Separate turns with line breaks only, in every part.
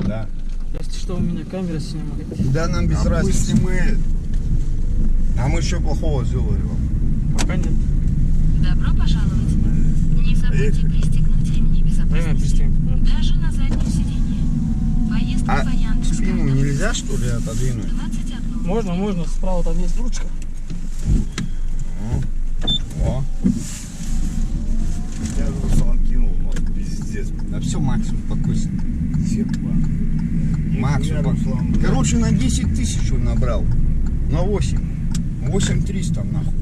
Да.
Если что, у меня камера снимает.
Да нам без разницы.
Снимает.
А мы что плохого сделали вам?
Пока нет.
Добро пожаловать. Не забудьте пристегнуть ремни
Время
безопасности.
пристегнуть.
Даже на заднем сиденье. Поездка
А
по Яндекс.
спину нельзя, что ли, отодвинуть?
21.
Можно. Справа там есть ручка.
О.
Я же Руслан кинул, пиздец.
Да все, Макс, успокойся.
Всех
Макс,
Руслан.
короче, на 10 тысяч он набрал. На 8. 8300 нахуй.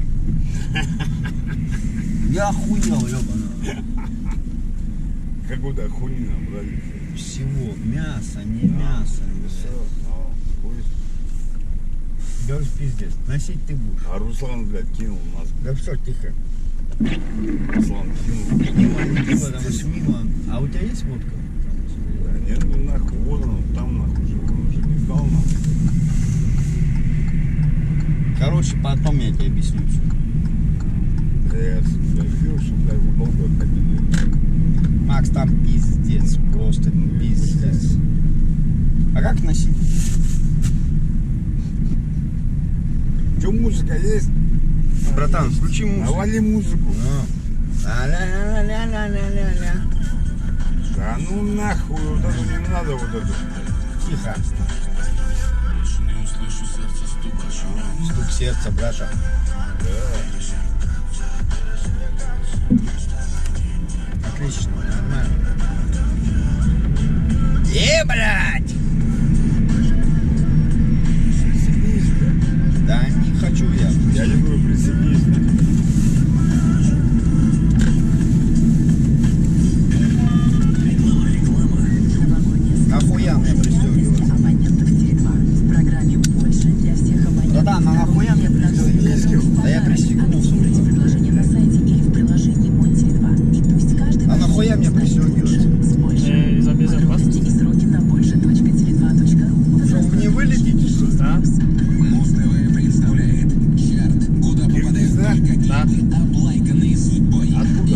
Я охуел, ебаный.
Какую-то хуйню набрали.
Всего. Мясо, не мясо. Да пиздец. Носить ты будешь.
А Руслан, блядь, кинул нас.
Да все, тихо.
Руслан кинул.
Не пиво, там с мимо. А у тебя есть водка?
Да нет, ну нахуй, вот он, там нахуй же, он уже не сдал нам.
Короче, потом я тебе объясню все.
Да я видел, что, блядь, вы долго ходили.
Макс, там пиздец. Просто пиздец. А как носить?
Че, музыка есть?
Братан, включи музыку.
Навали музыку.
Ля-ля-ля-ля-ля-ля-ля.
Да ну нахуй, вот это не надо, вот это.
Тихо. Стук сердца, братан. Отлично, нормально. Блядь!
Присоединись, блядь.
Да не хочу я.
Я не говорю, присоединись.
Нахуя мне пристегиваться? Да, но нахуя мне пристегиваться? Да я пристегнулся. А нахуя мне пристегиваться?
За безопасность.
Чтобы не вылететь, что ли?
Да?
Киргизстан?
Да.
Откуда?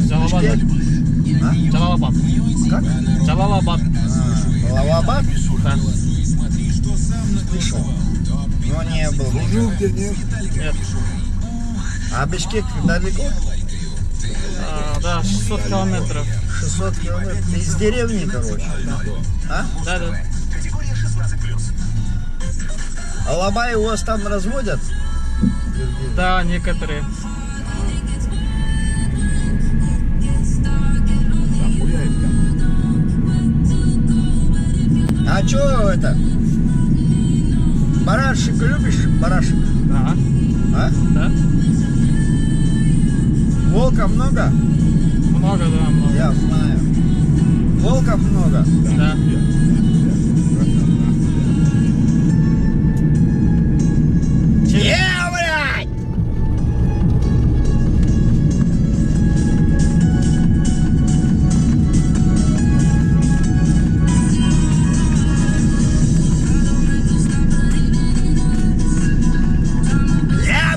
Джалалабад.
А?
Джалалабад.
Как?
Джалалабад.
Лавабад?
Да.
Слышал. Но не был.
Служил где, нет?
Нет.
А Бишкек далеко?
Да, 600 километров.
600 километров. Ты из деревни, короче. А?
Да.
Алабай у вас там разводят?
Да, некоторые.
Нахуя их там?
А чё это? Барашек любишь? Барашек?
Да.
А?
Да?
Волка много?
Много, да, много.
Я знаю. Волков много?
Да.
Блядь!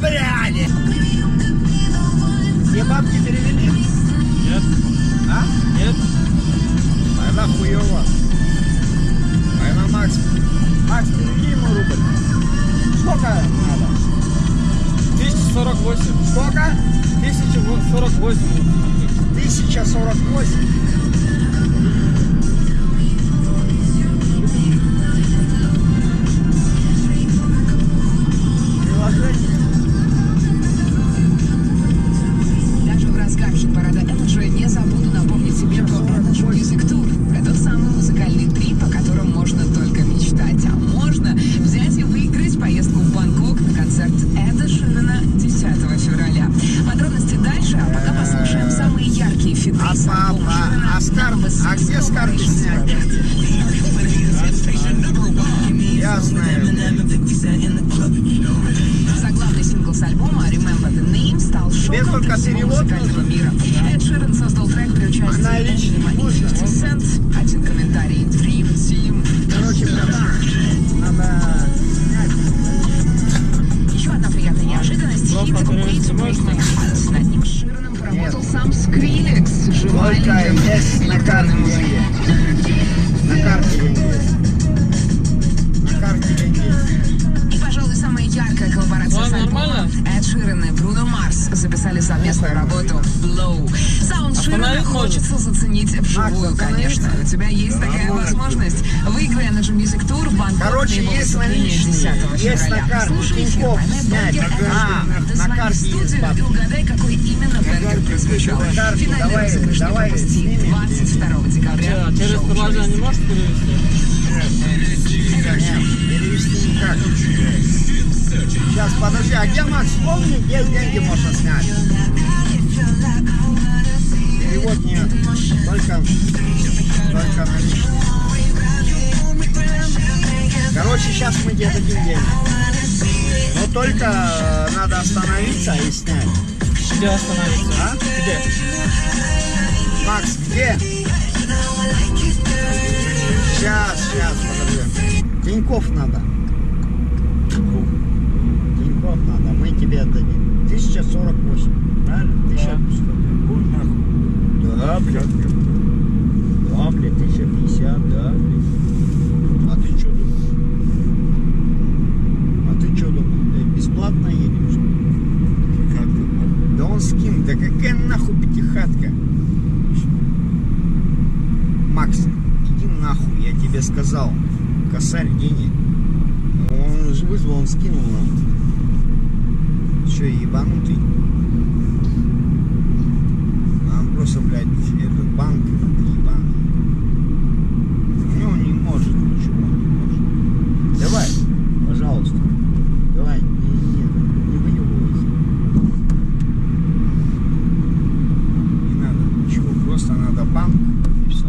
Блядь! Все бабки перевели?
Нет.
А?
Нет.
Она хуёво. Она Макс. Макс, переведи ему рубль. Сколько надо?
1048.
Сколько?
1048.
1048. Приложение.
Даже в разгар хит-парада Energy не забуду напомнить себе про Energy Music Tour. Это тот самый музыкальный трип, о котором можно только мечтать. А можно взять и выиграть поездку в Бангкок на концерт Эда Ширана 10 февраля. Подробности дальше, а пока послушаем самые яркие фиты с альбома Ширана.
А где с карты снять? Я знаю.
Заглавный сингл с альбома Remember the Name стал
Без
шоком
только
для всего
перевод
музыкального
нужен?
мира. Эд Ширан создал трек при участии
Наличие
Eminem и
можно?
50 Cent. Один комментарий: Dream Team.
Короче, надо снять.
Еще одна приятная неожиданность. Хит
Просто
Wait to Break My Heart. Над ним с Шираном поработал сам Скрилекс. Живая
Только
легенда
есть на
электронной
карте.
музыки.
На карте.
свою работу Blow. Саунд Ширана
Остановить
хочется заценить вживую,
Макс,
конечно. У тебя есть такая возможность. Выиграй Energy Music Tour в Бангкок
Короче,
на его
есть
выступление 10
наличные, есть на
февраля.
карте
Слушай эфир
Тинькофф
«Поймай
снять.
Бургер Energy».
На
Дозвони в
карте есть
студию
бабки.
и угадай, какой именно бургер прозвучал.
На карте
Финальный
давай,
розыгрыш не
давай
пропусти.
снимем
22 декабря.
Через
Шоу
приложение не можешь перевести?
Нет, перевести никак. Сейчас, подожди, а где, Макс, вспомни, где деньги можно снять? Перевод нет, только наличные. Короче, сейчас мы тебе дадим деньги. Но только надо остановиться и снять.
Где остановиться?
А?
Где?
Макс, где? Сейчас, подожди. Тинькофф надо. Тинькофф надо, мы тебе отдадим. 1048, правильно? 1100. Да, блядь. Да, блядь, 1050, да, блядь. А ты что думал? Блядь, бесплатно едем, что ли? Да он скинул, да какая нахуй пятихатка? Макс, иди нахуй, я тебе сказал. Косарь денег. Он же вызвал, он скинул нам. Че, ебанутый? Нам просто, блядь, этот банк ебаный. Он не может, ничего не может. Давай, пожалуйста. Давай, не выебывайся. Не надо ничего, просто надо банк и все.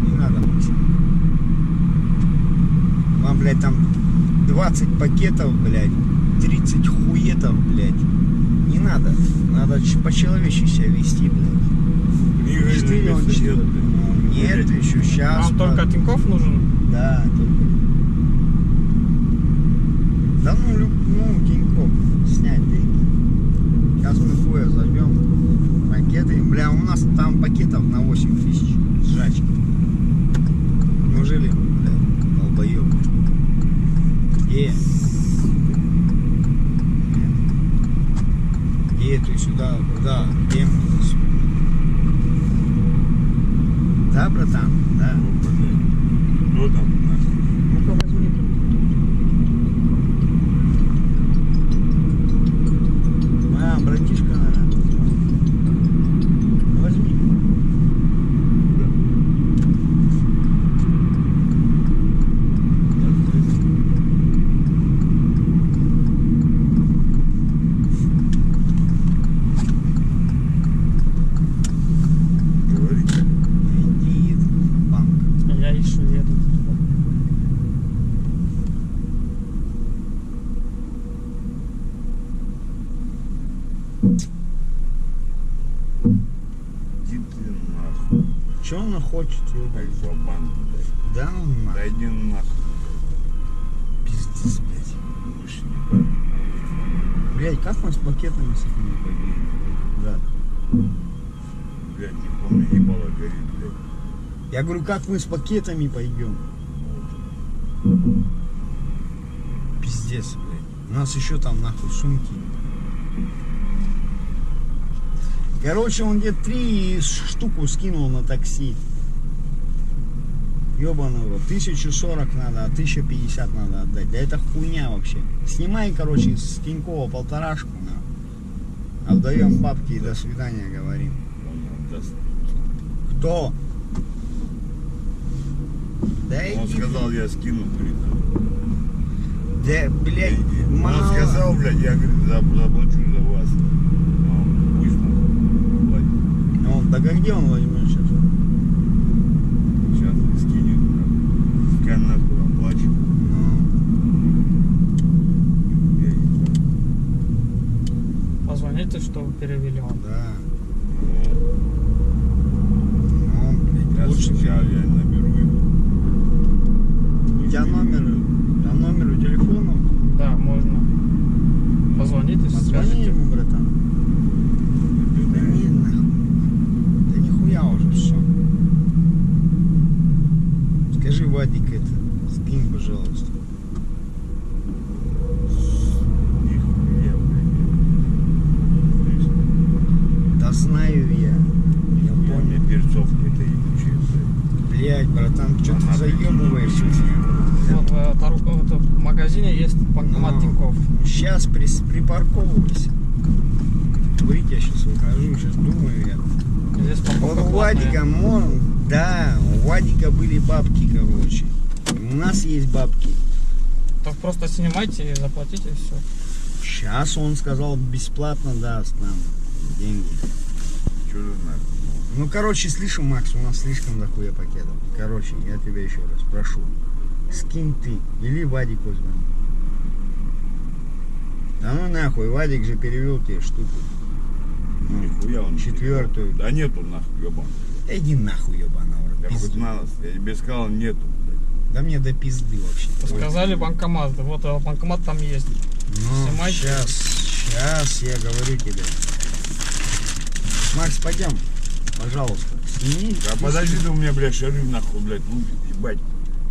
Не надо, Максим. Вам, блядь, там 20 пакетов, блядь, 30 хуетов, блядь. Не надо. Надо по-человечески себя вести, блядь. 4 он 4. Ну, нет, еще сейчас.
Вам только Тинькофф нужен?
Да, только. Да ну Тинькофф, снять деньги. Сейчас мы хуя зайдем. Пакеты. Бля, у нас там пакетов на 8 тысяч сжачки. Неужели, блядь, долбоёб? Где? Где ты сюда? Куда? Где мы? Да, братан? Да.
Кто там?
Ну-ка возьми тут. А, братишка, наверное. Возьми.
Говорите.
Иди в банк.
Я еще еду.
Иди ты нахуй.
Че она хочет, ёбаный?
Альфа-банк, блядь.
Да ну
Да
нахуй.
иди нахуй.
Пиздец, блядь.
Больше не пойду.
Блядь, как мы с пакетами с этими пойдем? Да.
Блядь, не помню, ебало горит, блядь.
Я говорю, как мы с пакетами пойдем? Пиздец, блядь. У нас еще там нахуй сумки. Короче, он где-то 3 штуку скинул на такси. Ёбаный рот. 1040 надо, а 1050 надо отдать. Да это хуйня вообще. Снимай, короче, с Тинькова 1,5, на. Отдаем бабки и до свидания говорим.
Он отдаст.
Кто? Да
Он
иди,
сказал, я скину, говорит.
да, блядь,
Он
мало.
сказал, блядь, я, говорит, заплачу за вас. Ну, пусть нахуй платит.
Ну, да как где он возьмет сейчас?
Сейчас скинет, нахуй. Пускай нахуй оплачивает.
Ну,
Я не знаю.
Позвоните, чтобы перевели вам.
да.
Ну,
Ну, блядь,
я
лучше.
сейчас я наберу его.
У тебя номер у телефона?
Да, можно. Позвоните,
Позвони
скажите.
ему, братан. Да не, нахуй. Да нихуя уже все. Скажи, Вадик, это, скинь, пожалуйста.
Нихуя, блядь. перцовка, это ебучая, блядь.
Блять, братан, что ты
Она
заебываешься?
Вот в магазине есть банкомат Тинькофф.
Сейчас припарковывайся. Курить я сейчас выхожу, сейчас думаю я.
Здесь
Вот
парковка
у Вадика,
платная.
да, у Вадика были бабки, короче. У нас есть бабки.
Так просто снимайте и заплатите, и все.
Сейчас он сказал, бесплатно даст нам деньги.
Что же нахуй?
Ну, короче, слышим, Макс, у нас слишком дохуя пакетов. Короче, я тебя еще раз прошу. Скинь ты или Вадик позвони. Да ну нахуй, Вадик же перевел тебе штуку. Ну,
Нихуя он.
четвертую.
Да нету нахуй, ебан.
Да иди нахуй, ебаный в рот,
Я хоть
пизду.
на нас, я тебе сказал, нету, блядь.
Да мне до пизды вообще.
Сказали банкомат. Вот банкомат там есть.
Ну,
Снимайте.
сейчас я говорю тебе. Макс, пойдем, пожалуйста. Сними.
Да подожди ты у меня, блядь, шарю нахуй, блядь, лупит, ебать.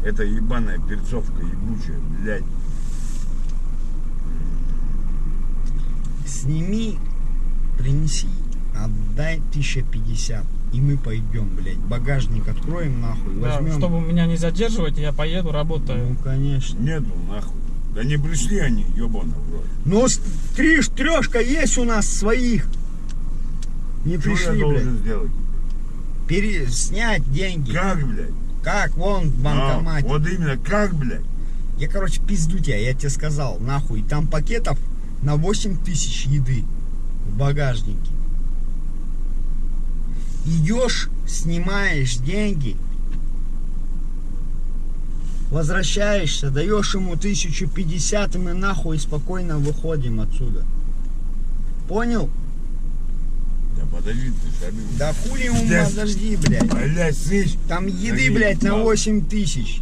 Это ебаная перцовка, ебучая, блядь.
Сними, принеси, отдай 1050. И мы пойдем, блядь. Багажник откроем нахуй,
Да,
возьмем.
чтобы меня не задерживать, я поеду, работаю.
Ну, конечно.
Нету нахуй. Да не пришли они, ебаный в рот.
Ну, трешка есть у нас своих. Не
Что я
пришли,
должен
блядь.
сделать?
Снять деньги.
Как, блядь?
Как? Вон в банкомате.
Вот именно, как, блядь?
Я, короче, пизду тебя, я тебе сказал, нахуй. Там пакетов на 8000 еды в багажнике. Идешь, снимаешь деньги, возвращаешься, даешь ему 1050, и мы нахуй спокойно выходим отсюда. Понял?
Да подожди ты, шарю.
Да хули ему,
Здесь.
подожди, блядь.
Блядь, слышь?
Там еды,
Да
блядь, на
ебал.
8000.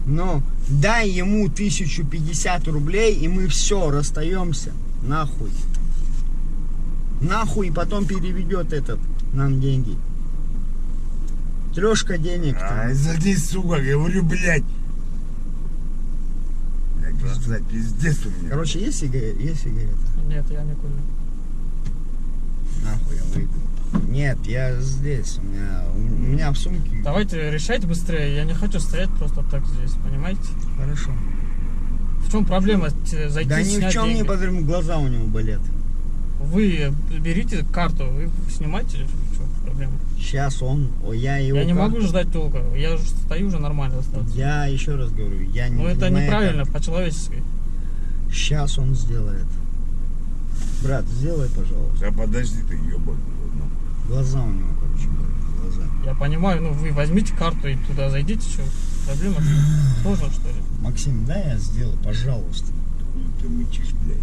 Но дай ему 1050 рублей, и мы все, расстаемся. Нахуй. Нахуй, и потом переведет этот нам деньги. Трешка денег там.
Ай, заткнись, сука, говорю, блядь. Блядь, глаза пиздец у меня.
Короче, есть сигарета? Есть сигарета?
Нет, я не курю.
Нахуй я выйду. Нет, я здесь. У меня в сумке.
Давайте решайте быстрее. Я не хочу стоять просто так здесь, понимаете?
Хорошо.
В чем проблема зайти
Да ни в
снять
чем
деньги?
не потому, глаза у него болят.
Вы берите карту, вы снимайте, что проблема?
Сейчас я его.
Я не
карту-
могу ждать долго. Я уже стою уже нормально достаточно.
Я еще раз говорю, я не.
Ну это
моя
неправильно,
карта.
по-человечески.
Сейчас он сделает. Брат, сделай, пожалуйста.
Да подожди ты, ебаный.
Глаза у него, короче, болят. Глаза.
Я понимаю, ну вы возьмите карту и туда зайдите, что? Проблема сложно, что ли?
Максим, дай я сделаю, пожалуйста.
Хуй ты мычишь, блядь.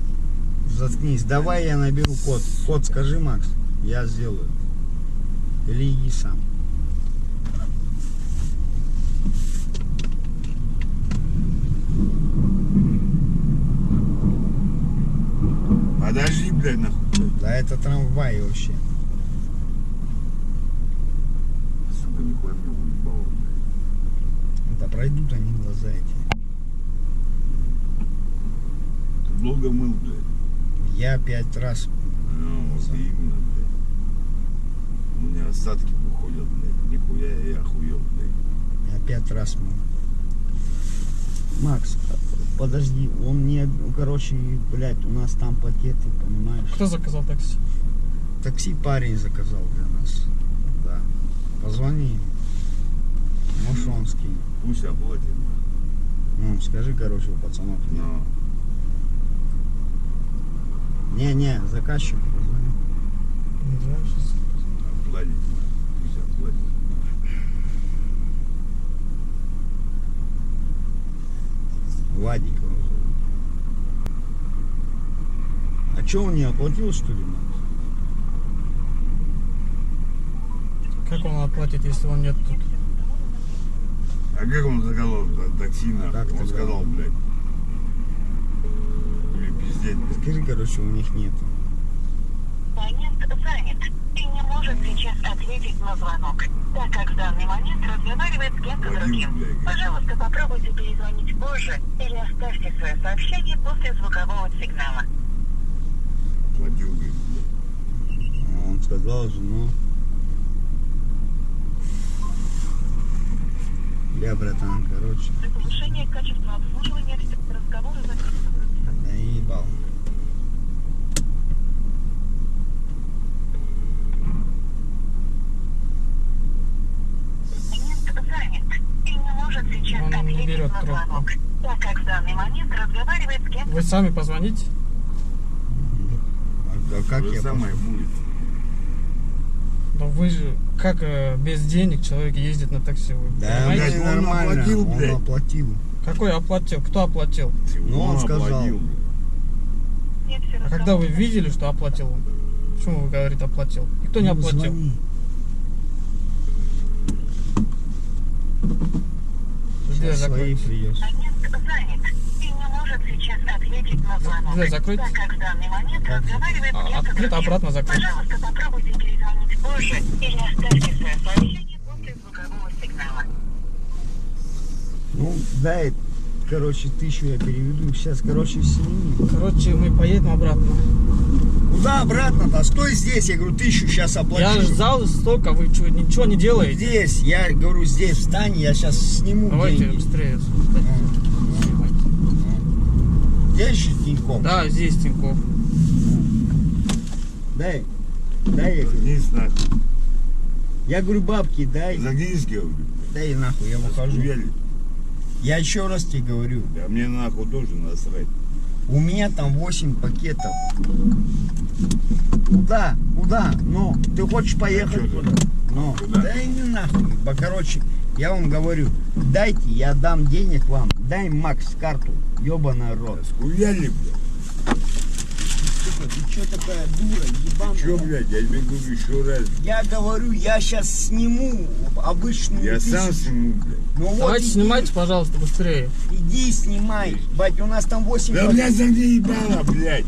Заткнись. Давай я наберу код. Код скажи, Макс. Я сделаю. Или иди сам.
Подожди, блядь, нахуй.
Да это трамвай вообще.
Сука, нихуя мне уебало, блядь.
Да пройдут они глаза эти.
Ты долго мыл, блядь.
Я 5 раз.
Ну, вот именно, блядь. У меня остатки выходят, блядь. Нихуя я охуел, блядь.
Я 5 раз мыл. Макс, подожди, он мне, короче, блядь, у нас там пакеты, понимаешь?
Кто заказал такси?
Такси парень заказал для нас. Да. Позвони ему. Может он скинет.
Пусть оплатит, нахуй.
Ну, скажи, короче, у пацанов.
Но
Не, заказчику позвони.
Не знаю, сейчас.
оплатит, нахуй. Пусть оплатит.
Вадик его зовут. А что, он не оплатил, что ли, Макс?
Как он оплатит, если он нет тут?
А как он заказал такси, нахуй?
Как
Он
тогда?
сказал, блядь. Или пиздец, блядь.
Скажи, короче, у них нету.
Абонент занят и не может сейчас ответить на звонок, так как в данный момент разговаривает с кем-то
Вадим,
другим.
блядь.
Пожалуйста, попробуйте перезвонить позже или оставьте свое сообщение после звукового сигнала.
Платил, говорит, блядь.
А он сказал же, ну, Бля, братан, короче,
Для повышения качества обслуживания все разговоры записываются.
наебал.
Абонент занят и не может сейчас
Он не
ответить
берет
на
трубку.
звонок, так как в данный момент разговаривает с кем-то.
Вы сами позвоните.
А как
То же
я
самое будет.
Но вы же, как без денег человек ездит на такси? Вы
Да,
понимаете?
блядь, он
нормально,
оплатил,
он
блядь.
оплатил.
Какой оплатил? Кто оплатил?
Ну, он сказал.
оплатил.
Нет, все
А когда вы видели, что оплатил он? Почему вы говорите оплатил? Никто не
Ну,
оплатил.
звони.
Дверь
Сейчас свои
закройте.
привез.
Абонент занят и не может сейчас ответить на звонок,
Дверь закройте.
так как в данный момент разговаривает с кем-то
Открыто,
другим.
обратно закройте.
Пожалуйста, попробуйте перезвонить позже или оставьте свое сообщение после звукового сигнала.
Ну, дай, короче, 1000 я переведу. Сейчас, короче, сними.
Короче, мы поедем обратно.
Куда обратно-то? Стой здесь. Я говорю, 1000 сейчас оплачу.
Я ждал столько, вы что, ничего не делаете?
Здесь, я говорю, здесь встань, я сейчас сниму
Давайте
деньги.
быстрее.
Здесь же Тинькофф?
Да, здесь Тинькофф.
Дай, я говорю.
Загнись нахуй.
Я говорю, бабки дай.
Загнись, говорю.
Дай нахуй, я выхожу.
Схуяли.
Я еще раз тебе говорю.
Да мне нахуй тоже насрать.
У меня там 8 пакетов. Куда? Куда? Ну, ты хочешь поехать
Чё ты?
куда? Ну,
Куда?
дай не нахуй. Короче, я вам говорю, дайте, я дам денег вам. Дай Макс карту, ебаный рот.
Схуяли, блядь.
Сука, ты что такая дура, ебаная?
Чё, блядь, я тебе говорю еще раз.
Я говорю, я сейчас сниму обычную
Я сам
тысячу.
сниму, блядь.
Ну вот
Давайте
иди,
снимайте, пожалуйста, быстрее.
Иди снимай. Бать, у нас там 8
Да, блядь, заебало, блядь.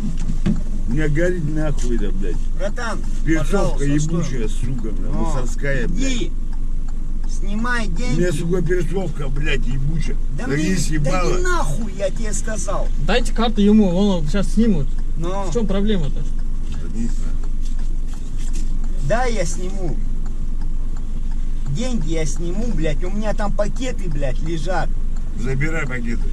У меня горит нахуй, да, блядь.
Братан,
Перцовка
пожалуйста,
ебучая, сука, бля,
Ну,
мусорская, блядь.
иди, снимай
У
деньги.
меня, сука, перцовка, блядь, ебучая.
Да
Да
мне,
не
да
съебала.
не нахуй, я тебе сказал.
Дайте карту ему, он сейчас снимут.
Но,
В чем проблема-то?
Садись, нахуй.
да, я сниму. Деньги я сниму, блядь. У меня там пакеты, блядь, лежат.
Забирай пакеты.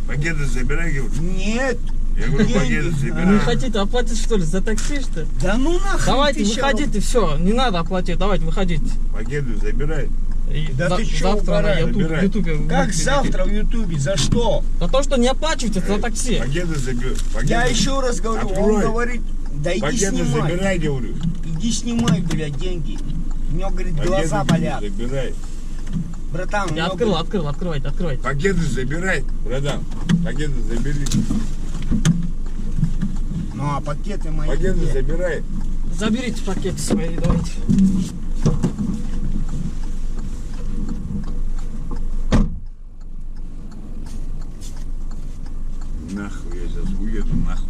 Пакеты забирай, говорю.
Нет.
Я говорю,
деньги.
пакеты
Вы
забирай.
хотите оплатить, что ли, за такси, что ли?
Да ну нахуй.
Давайте,
ты ща-
выходите, все, не надо оплатить, давайте, выходите.
Пакеты забирай.
И
Да ты чё,
завтра на
угораешь?
Забирай.
Ютубе.
Как
будете
завтра в Ютубе? За что?
За то, что не оплачиваете за такси.
Пакеты забирай.
Я еще раз говорю, он
Открой.
говорит, да иди
Пакеты
снимай.
забирай, говорю.
Иди снимай, блядь, деньги. У него, говорит, глаза
Пакеты
болят.
забирай.
Братан, у
Я
него,
открыл,
говорит,
открывайте, открывайте.
Пакеты забирай, братан. Пакеты забери.
ну а пакеты мои
Пакеты
где?
забирай.
Заберите пакеты свои, давайте.
Нахуй, я сейчас уеду, нахуй.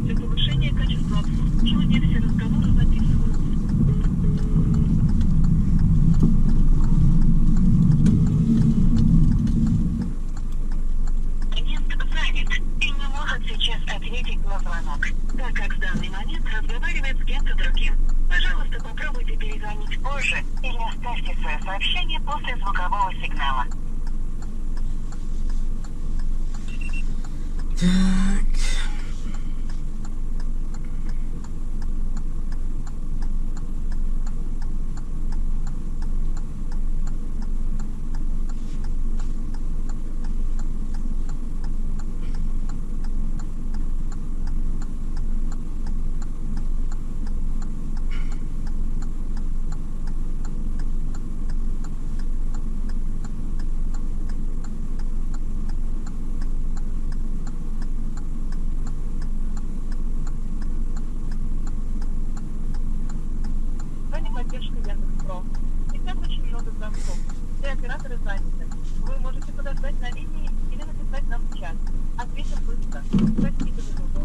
Для повышения качества обслуживания все разговоры записываются. Абонент занят и не может сейчас ответить на звонок, так как в данный момент разговаривает с кем-то другим. Пожалуйста, попробуйте перезвонить позже или оставьте свое сообщение после звукового сигнала.
Так.
поддержка Яндекс.Про. Сейчас очень много звонков. Все операторы заняты. Вы можете подождать на линии или написать нам в чат. Ответим быстро. Простите за неудобство.